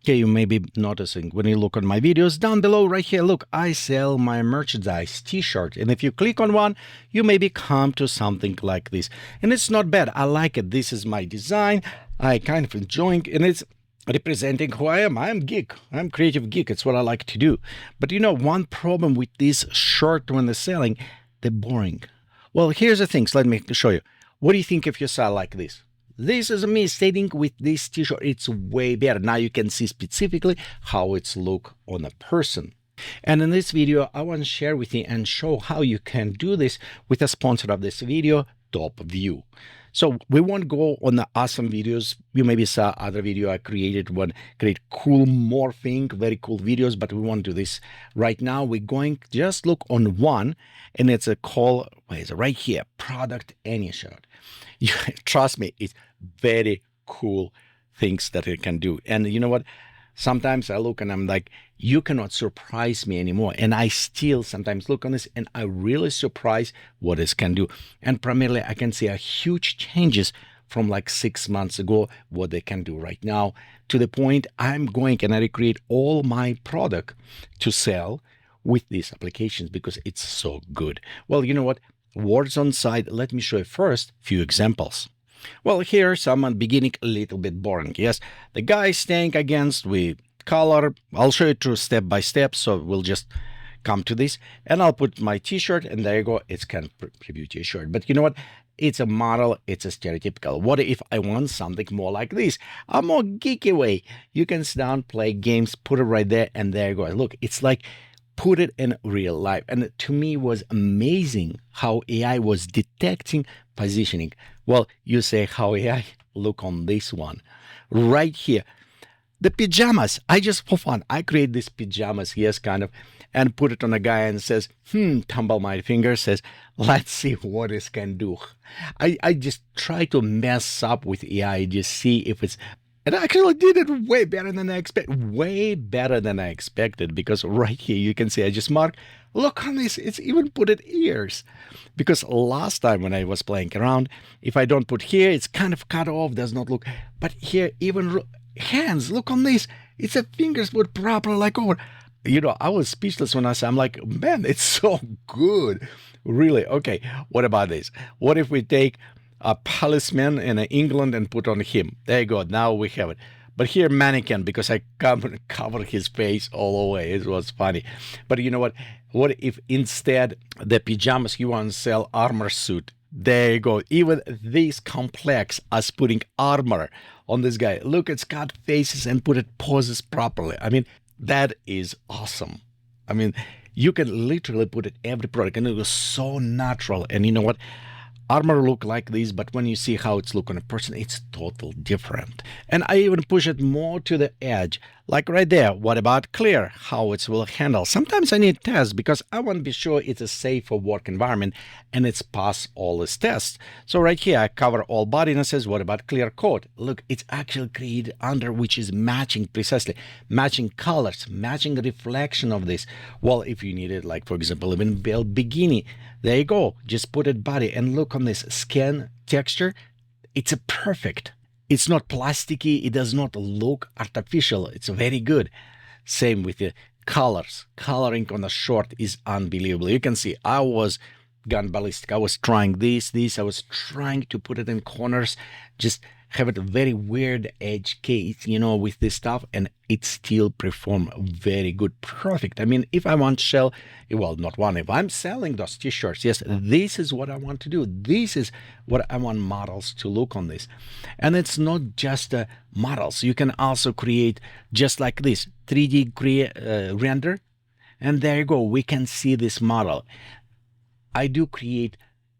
Okay, you may be noticing when you look on my videos down below right here, look, I sell my merchandise t-shirt. And if you click on one, you maybe come to something like this. And it's not bad. I like it. This is my design. I kind of enjoying, and it's representing who I am. I'm geek. I'm creative geek. It's what I like to do. But you know, one problem with this shirt when they're selling, they're boring. Well, here's the things. Let me show you. What do you think if you sell like this? This is me stating with this t-shirt, it's way better. Now you can see specifically how it's look on a person. And in this video, I want to share with you and show how you can do this with a sponsor of this video, TopView. So we won't go on the awesome videos. You maybe saw other video I created one, create cool morphing, very cool videos, but we won't do this right now. We're going just look on one, and it's a call, where is it? Right here, product AnyShoot. Trust me, it's very cool things that it can do. And you know what? Sometimes I look and I'm like, you cannot surprise me anymore. And I still sometimes look on this and I really surprised what this can do. And primarily I can see a huge changes from like 6 months ago, what they can do right now, to the point I'm going and I recreate all my product to sell with these applications because it's so good. Well, you know what? Words on side, let me show you first few examples. Well, here some beginning a little bit boring. Yes, the guy staying against with color. I'll show you through step by step, so we'll just come to this. And I'll put my t-shirt, and there you go. It's kind of preview t-shirt. But you know what? It's a model. It's a stereotypical. What if I want something more like this? A more geeky way. You can sit down, play games, put it right there, and there you go. Look, it's like put it in real life. And to me, it was amazing how AI was detecting positioning. Well, you say how AI, look on this one right here. The pajamas, I just for fun, I create these pajamas, yes, kind of, and put it on a guy and says, tumble my finger, says, let's see what this can do. I just try to mess up with AI, just see if it's, and I actually did it way better than I expected, because right here you can see I just mark, look on this, it's even put it ears. Because last time when I was playing around, if I don't put here, it's kind of cut off, does not look, but here even hands, look on this, it's a fingers put properly like over. You know, I was speechless when I saw, I'm like, man, it's so good, really. Okay, what about this? What if we take a policeman in England and put on him? There you go. Now we have it. But here mannequin, because I covered his face all the way. It was funny. But you know what? What if instead the pajamas you want to sell armor suit? There you go. Even this complex as putting armor on this guy. Look, it's got faces and put it poses properly. I mean, that is awesome. I mean, you can literally put it every product, and it was so natural. And you know what? Armor look like this, but when you see how it's look on a person, it's totally different. And I even push it more to the edge, like right there. What about clear? How it will handle? Sometimes I need tests because I want to be sure it's a safe for work environment and it's pass all these tests. So right here, I cover all body and it says, what about clear coat? Look, it's actually created under, which is matching precisely, matching colors, matching reflection of this. Well, if you need it, like for example, even bikini, there you go. Just put it body and look on this skin texture. It's a perfect. It's not plasticky. It does not look artificial. It's very good. Same with the colors. Coloring on the short is unbelievable. You can see I was gone ballistic. I was trying this. I was trying to put it in corners, just have it very weird edge case, you know, with this stuff, and it still perform very good, perfect. I mean, if I want to sell, well, not one, if I'm selling those t-shirts, yes, this is what I want to do. This is what I want models to look on this. And it's not just models. You can also create just like this 3D render, and there you go. We can see this model. I do create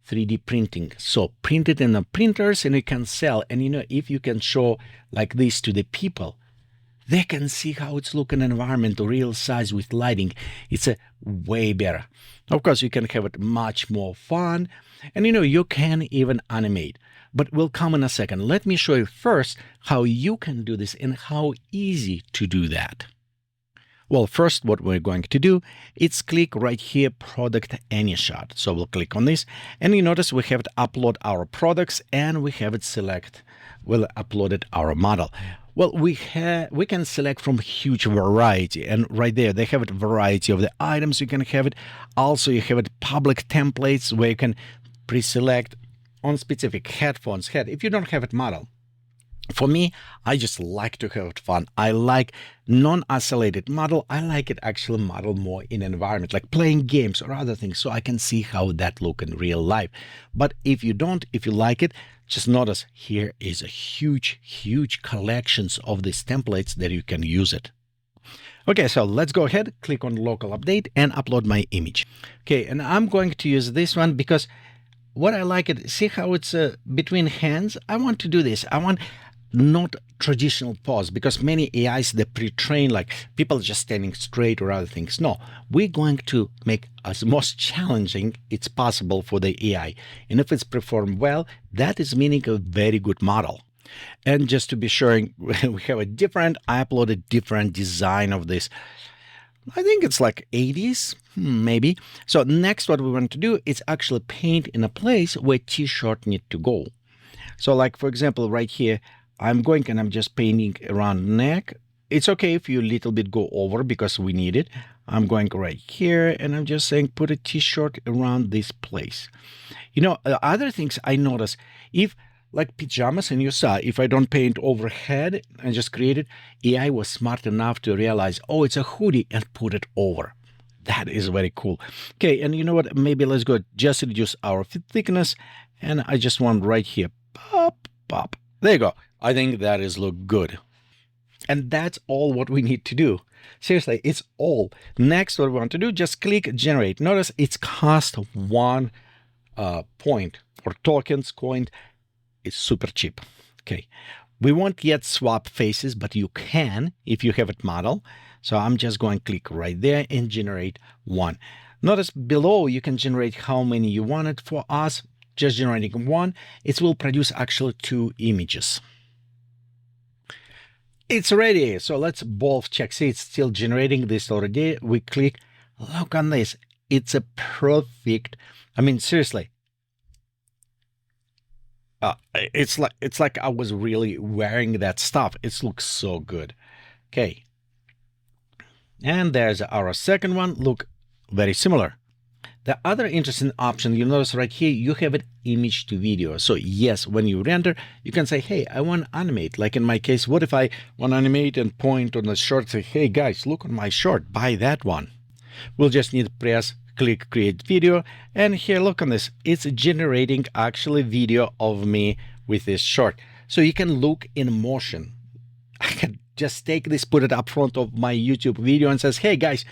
3D printing. So print it in the printers and you can sell. And you know, if you can show like this to the people, they can see how it's looking environment, real size with lighting. It's a way better. Of course, you can have it much more fun. And you know, you can even animate. But we'll come in a second. Let me show you first how you can do this and how easy to do that. Well, first, what we're going to do is click right here, Product AnyShoot. So we'll click on this, and you notice we have to upload our products, and we have it select. We'll upload it our model. Well, we can select from huge variety, and right there they have a variety of the items you can have it. Also, you have it public templates where you can pre-select on specific headphones head if you don't have it model. For me, I just like to have fun. I like non-isolated model. I like it actually model more in environment, like playing games or other things, so I can see how that look in real life. But if you don't, if you like it, just notice here is a huge collections of these templates that you can use it. Okay, so let's go ahead, click on local update and upload my image. Okay, and I'm going to use this one because what I like it, see how it's between hands? I want to do this. I want not traditional pose, because many AIs they pre-train like people just standing straight or other things. No, we're going to make as most challenging it's possible for the AI, and if it's performed well, that is meaning a very good model. And just to be sure, we have a different, I uploaded different design of this. I think it's like 80s, maybe. So next what we want to do is actually paint in a place where t-shirt need to go. So like for example right here, I'm going and I'm just painting around neck. It's okay if you a little bit go over because we need it. I'm going right here and I'm just saying put a t-shirt around this place. You know, other things I notice, if like pajamas, and you saw, if I don't paint overhead and just create it, AI was smart enough to realize, oh, it's a hoodie, and put it over. That is very cool. Okay, and you know what? Maybe let's go just reduce our thickness, and I just want right here, pop, pop. There you go. I think that is look good. And that's all what we need to do. Seriously, it's all. Next, what we want to do, just click generate. Notice it's cost 1 point or tokens, coin. It's super cheap. Okay, we won't yet swap faces, but you can if you have it model. So I'm just going to click right there and generate 1. Notice below you can generate how many you wanted. For us, just generating 1, it will produce actually 2 images. It's ready. So let's both check. See, it's still generating this already. We click, look on this. It's a perfect, I mean, seriously. It's like I was really wearing that stuff. It looks so good. Okay. And there's our second one. Look, very similar. The other interesting option, you notice right here, you have it image to video. So yes, when you render, you can say, hey, I want to animate. Like in my case, what if I want to animate and point on the short, say, hey guys, look on my short, buy that one. We'll just need to press, click create video. And here, look on this. It's generating actually video of me with this short. So you can look in motion. I can just take this, put it up front of my YouTube video and says, hey guys,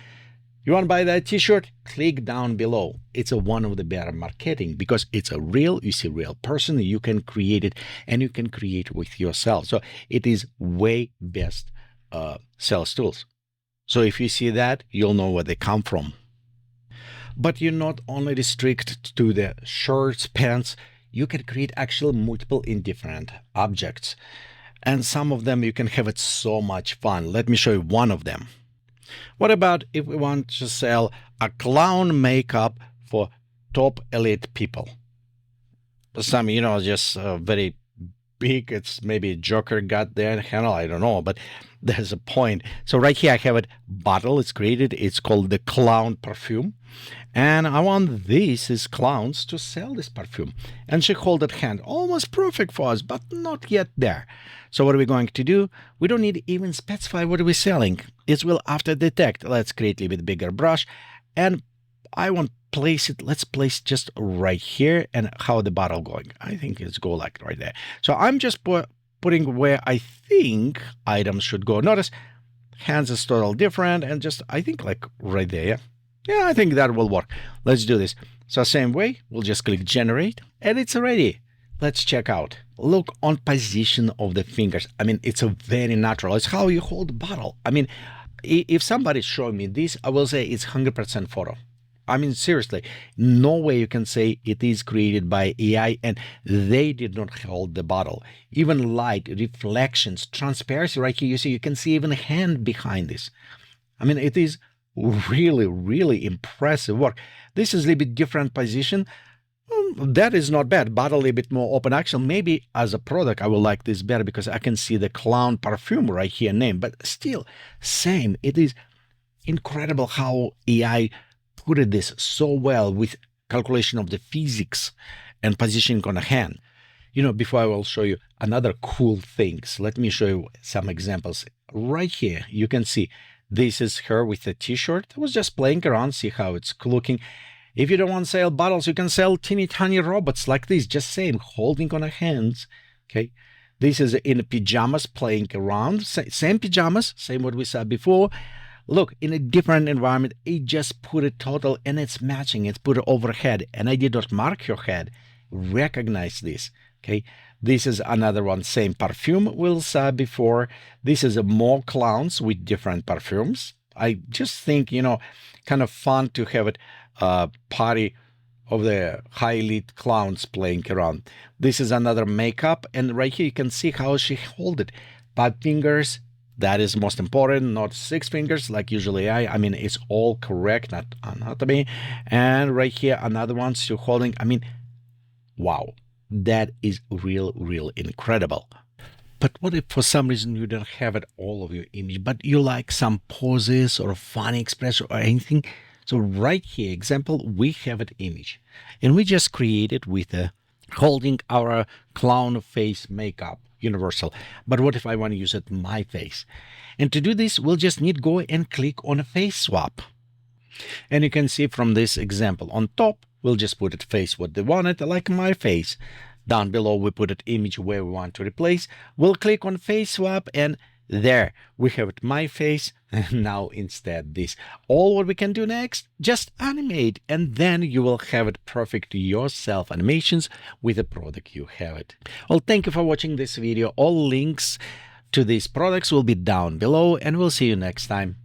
you want to buy that t-shirt? Click down below. It's one of the better marketing because it's a real, you see, real person. You can create it and you can create with yourself. So it is way best sales tools. So if you see that, you'll know where they come from. But you're not only restricted to the shirts, pants. You can create actually multiple in different objects. And some of them you can have it so much fun. Let me show you one of them. What about if we want to sell a clown makeup for top elite people? Some, you know, just very big. It's maybe Joker got their handle. I don't know, but there's a point. So right here I have it bottle. It's created. It's called the clown perfume. And I want these clowns to sell this perfume. And she hold it hand. Almost perfect for us, but not yet there. So what are we going to do? We don't need to even specify what we're selling. It will after detect. Let's create a little bit bigger brush. And I want place it. Let's place just right here. And how the bottle going? I think it's go like right there. So I'm just putting where I think items should go. Notice hands is totally different. And just, I think like right there. Yeah. Yeah, I think that will work. Let's do this. So same way, we'll just click generate and it's ready. Let's check out. Look on position of the fingers. I mean, it's a very natural. It's how you hold the bottle. I mean, if somebody's showing me this, I will say it's 100% photo. I mean, seriously, no way you can say it is created by AI and they did not hold the bottle. Even light, reflections, transparency right here, you can see even a hand behind this. I mean, it is really, really impressive work. This is a little bit different position. That is not bad, but a little bit more open action. Maybe as a product, I will like this better because I can see the clown perfume right here name, but still same. It is incredible how AI put this so well with calculation of the physics and positioning on a hand. Before I will show you another cool things, let me show you some examples. Right here, you can see this is her with a t-shirt. I was just playing around, see how it's looking. If you don't want to sell bottles, you can sell teeny tiny robots like this, just same, holding on her hands, okay? This is in pajamas, playing around, same pajamas, same what we saw before. Look, in a different environment, it just put it total, and it's matching, it's put it overhead, and I did not mark your head. Recognize this, okay? This is another one, same perfume we saw before. This is more clowns with different perfumes. I just think, kind of fun to have it party of the high elite clowns playing around. This is another makeup, and right here you can see how she hold it. 5 fingers, that is most important, not 6 fingers like usually I mean, it's all correct, not anatomy. And right here, another one still holding. I mean, wow, that is real incredible. But what if for some reason you don't have it all of your image, but you like some poses or funny expression or anything? So right here, example, we have an image, and we just create it with holding our clown face makeup, universal. But what if I want to use it my face? And to do this, we'll just need go and click on a face swap. And you can see from this example on top, we'll just put it face what they wanted, like my face. Down below, we put it image where we want to replace. We'll click on face swap, and there we have it my face. And now instead this. All what we can do next, just animate, and then you will have it perfect yourself animations with the product you have it. Well, thank you for watching this video. All links to these products will be down below, and we'll see you next time.